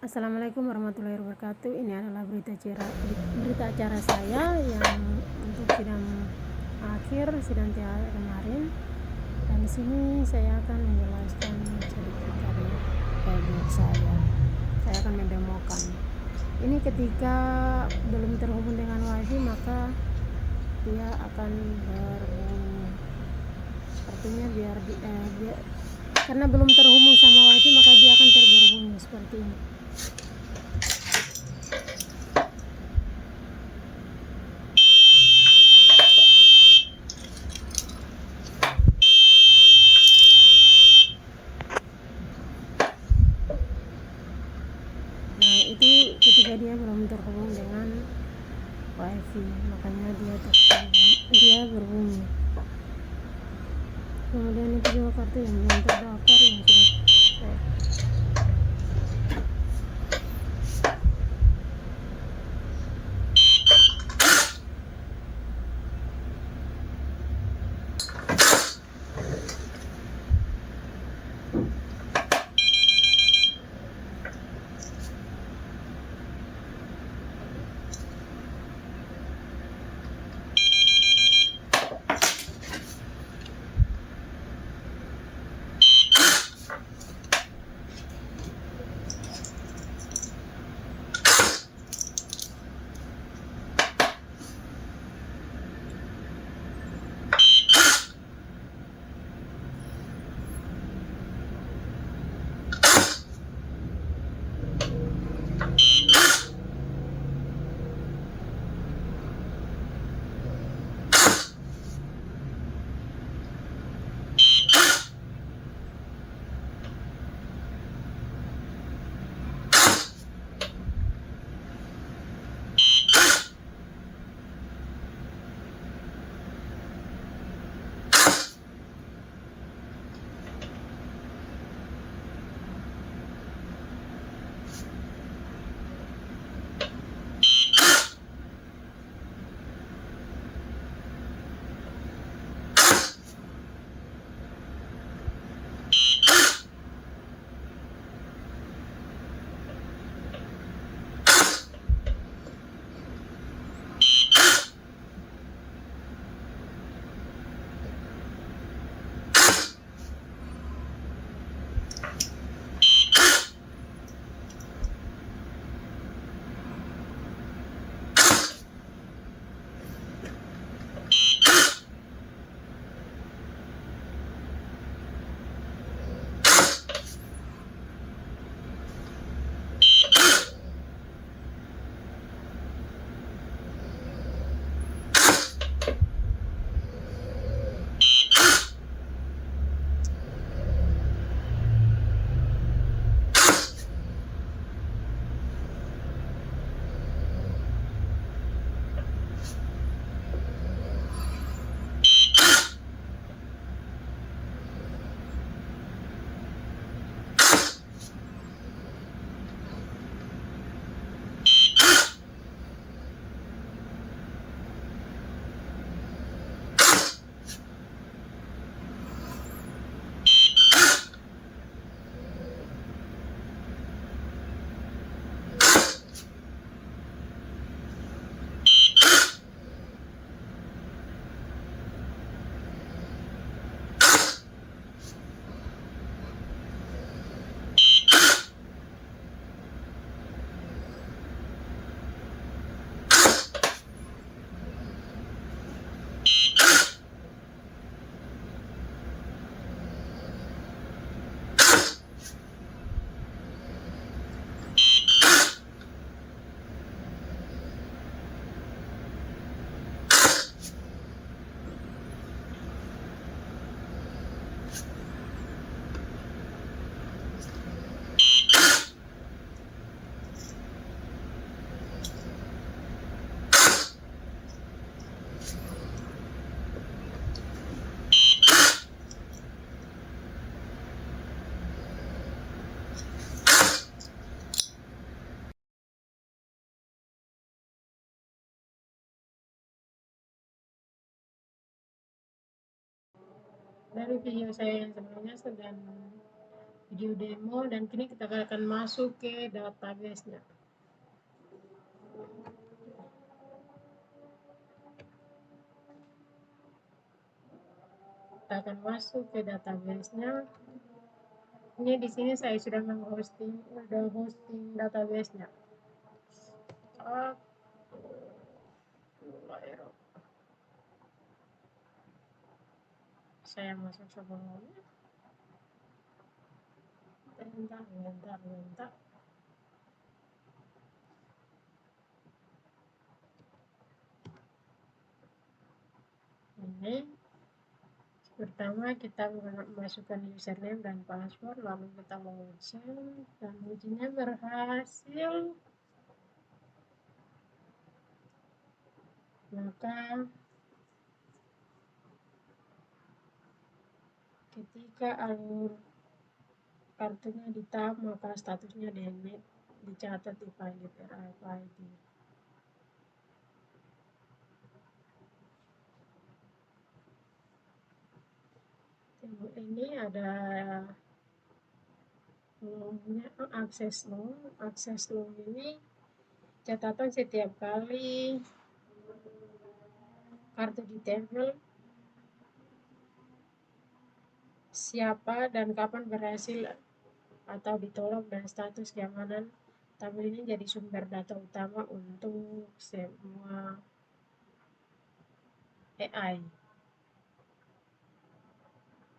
Assalamualaikum warahmatullahi wabarakatuh. Ini adalah berita acara saya yang untuk sidang akhir sidang THR kemarin. Dan di sini saya akan menjelaskan sedikit karena buat saya. Saya akan mendemokan. Ini ketika belum terhubung dengan WiFi maka dia akan berbunyi. Artinya karena belum terhubung sama WiFi maka dia akan berbunyi seperti ini. Nah, itu ketika dia belum terhubung dengan WiFi, makanya dia berbunyi. Kemudian itu juga kartu yang belum terdaftar yang sudah saya dari video saya yang sebelumnya video demo, dan kini kita akan masuk ke database-nya. Kita akan masuk ke database-nya. Ini di sini saya sudah hosting database-nya. Saya masuk sebelumnya. Bentar. Ini pertama kita masukkan username dan password, lalu kita login, dan ujinya berhasil. Maka ketika alur kartunya di tap, maka statusnya dicatat di file RFID. Ini ada akses law ini catatan setiap kali kartu ditempel, siapa dan kapan berhasil atau ditolak, dan status keamanan. Tabel ini jadi sumber data utama untuk semua AI.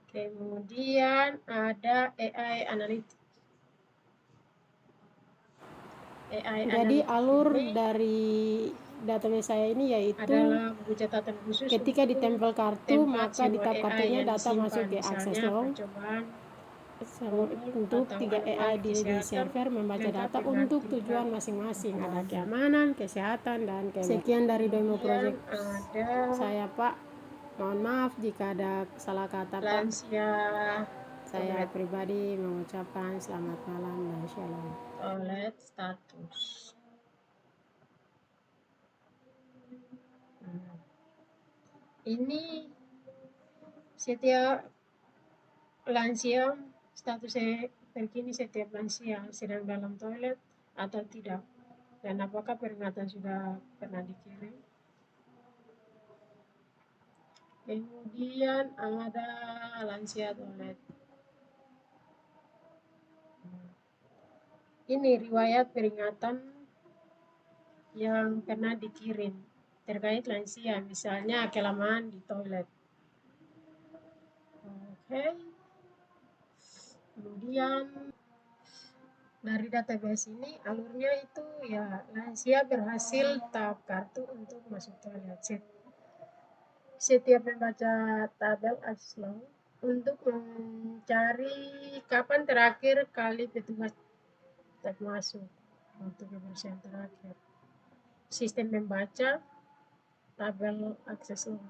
Kemudian ada AI Analytics. Jadi alur dari database saya ini yaitu adalah buku catatan khusus ketika ditempel kartu, maka di tab kartunya data masuk ke akses log untuk 3 AI di server membaca data untuk tujuan masing-masing, ada keamanan, kesehatan, dan sekian dari demo project saya, Pak. Mohon maaf jika ada salah kata, Pak. Saya pribadi mengucapkan selamat malam dan shalom. Toilet status. Ini setiap lansia, status terkini setiap lansia sedang dalam toilet atau tidak, dan apakah peringatan sudah pernah dikirim. Kemudian ada lansia toilet. Ini riwayat peringatan yang pernah dikirim terkait lansia, misalnya kelamaan di toilet. Oke. Kemudian dari database ini alurnya itu ya lansia berhasil tap kartu untuk masuk toilet. Setiap membaca tabel access log untuk mencari kapan terakhir kali petugas tap masuk untuk kebersihan terakhir. Sistem membaca tabel access log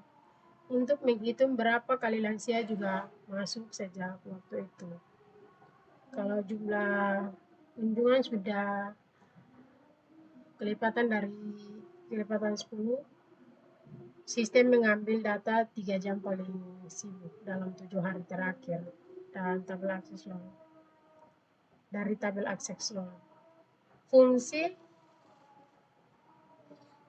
untuk menghitung berapa kali lansia juga masuk sejak waktu itu. Kalau jumlah kunjungan sudah kelipatan 10, sistem mengambil data 3 jam paling sibuk dalam 7 hari terakhir dan tabel akses log. Dari tabel akses log, fungsi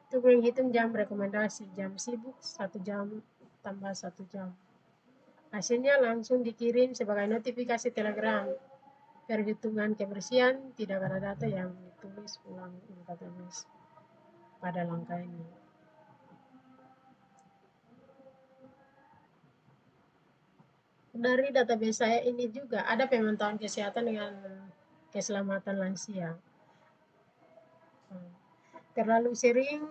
untuk menghitung jam rekomendasi, jam sibuk 1 jam tambah 1 jam. Hasilnya langsung dikirim sebagai notifikasi Telegram. Perhitungan kebersihan, tidak ada data yang ditulis ulang di database pada langkah ini. Dari database saya ini juga ada pemantauan kesehatan dengan keselamatan lansia. Terlalu sering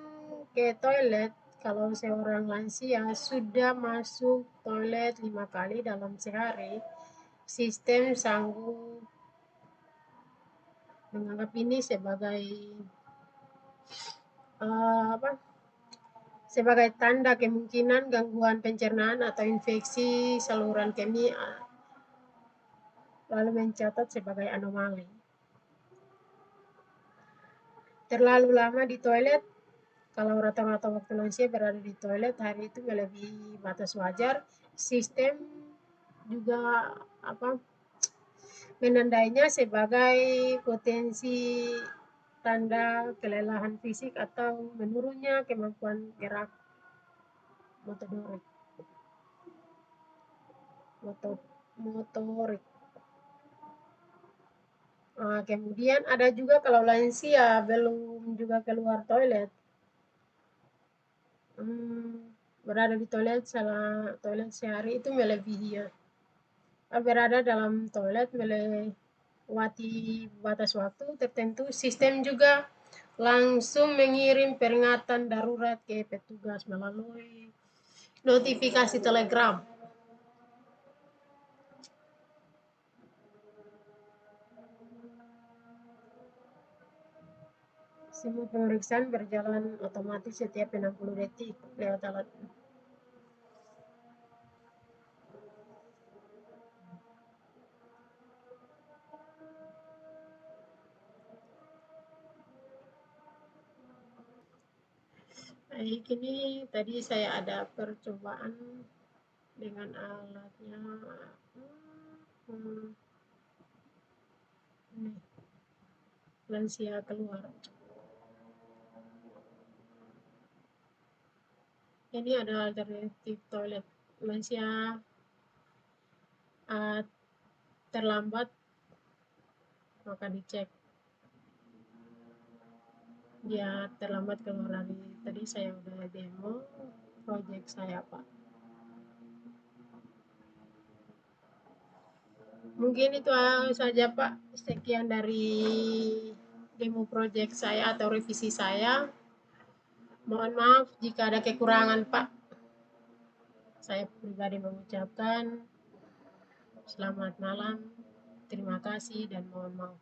ke toilet, kalau seorang lansia sudah masuk toilet 5 kali dalam sehari, sistem sanggup menganggap ini sebagai sebagai tanda kemungkinan gangguan pencernaan atau infeksi saluran kemih, lalu mencatat sebagai anomali. Terlalu lama di toilet, kalau rata-rata waktu lansia berada di toilet hari itu melebihi batas wajar, sistem juga menandainya sebagai potensi tanda kelelahan fisik atau menurunnya kemampuan gerak motorik. motorik. Kemudian ada juga kalau lansia belum juga keluar toilet, berada di toilet sehari itu melebihi ya. Berada dalam toilet melewati batas waktu tertentu, sistem juga langsung mengirim peringatan darurat ke petugas melalui notifikasi telegram. Semua pemeriksaan berjalan otomatis setiap 60 detik lewat alat. Baik, ini tadi saya ada percobaan dengan alatnya. Ini lansia keluar. Ini ada alternatif toilet lansia terlambat, maka dicek dia terlambat keluar dari tadi saya udah demo project saya Pak. Mungkin itu saja Pak, sekian dari demo project saya atau revisi saya. Mohon maaf jika ada kekurangan Pak. Saya pribadi mengucapkan selamat malam, terima kasih dan mohon maaf.